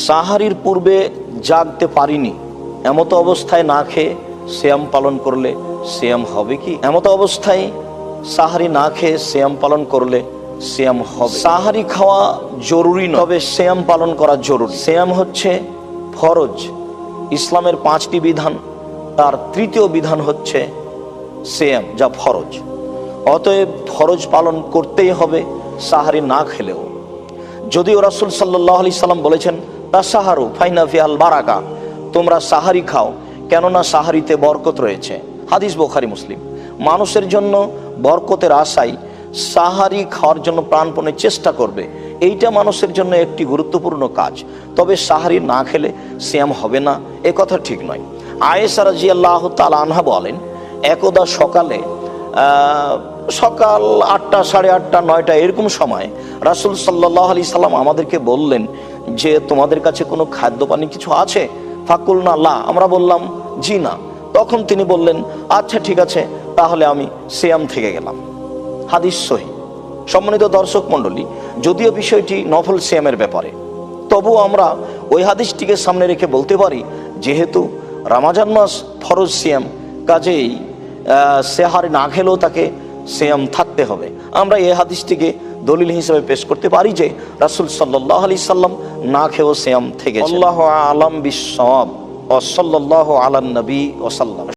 সাহারির পূর্বে জাগতে পারিনি, এমতো অবস্থায় না খেয়ে সিয়াম পালন করলে সিয়াম হবে কি? এমতো অবস্থায় সাহারি না খেয়ে সিয়াম পালন করলে সিয়াম হবে। সাহারি খাওয়া জরুরি নয়, তবে সিয়াম পালন করা জরুরি। সিয়াম হচ্ছে ফরজ, ইসলামের 5টি বিধান, তার তৃতীয় বিধান হচ্ছে সিয়াম, যা ফরজ। অতএব ফরজ পালন করতেই হবে সাহারি না খেলেও। যদিও রাসূল সাল্লাল্লাহু আলাইহি সাল্লাম বলেছেন তাসাহারু ফাইনা ফিহাল বারাকা, তোমরা সাহারি খাও, কেননা সাহারিতে বরকত রয়েছে। হাদিস বুখারী মুসলিম। মানুষের জন্য বরকতের আশায় সাহারি খাওয়ার জন্য প্রাণপণে চেষ্টা করবে, এইটা মানুষের জন্য একটি গুরুত্বপূর্ণ কাজ। তবে সাহারি না খেলে সিয়াম হবে না, এ কথা ঠিক নয়। আয়েশা রাদিয়াল্লাহু তাআলা আনহা বলেন, একদা সকালে সকাল 8টা, 8:30, 9টা এরকম সময় রাসূল সাল্লাল্লাহু আলাইহি সাল্লাম আমাদেরকে বললেন যে তোমাদের কাছে কোনো খাদ্য পানি কিছু আছে? ফাকুলনা লা, আমরা বললাম জি না। তখন তিনি বললেন আচ্ছা ঠিক আছে, তাহলে আমি সিয়াম থেকে গেলাম। হাদিস সহিহ। সম্মানিত দর্শক মণ্ডলী, যদিও বিষয়টি নফল সিয়ামের ব্যাপারে, তবুও আমরা ওই হাদিসটিকে সামনে রেখে বলতে পারি যেহেতু রমজান মাস ফরজ সিয়াম, কাজেই সেহারি না খেলেও তাকে সিয়াম থাকতে হবে। আমরা এই হাদিসটিকে দলিল হিসেবে পেশ করতে পারি যে রাসূল সাল্লাল্লাহু আলাইহি সাল্লাম না খেয়েও সিয়াম থেকে। আল্লাহু আ'লাম বিশ-শাওয়াব ওয়া সাল্লাল্লাহু আলান নবী ওয়া সাল্লাম।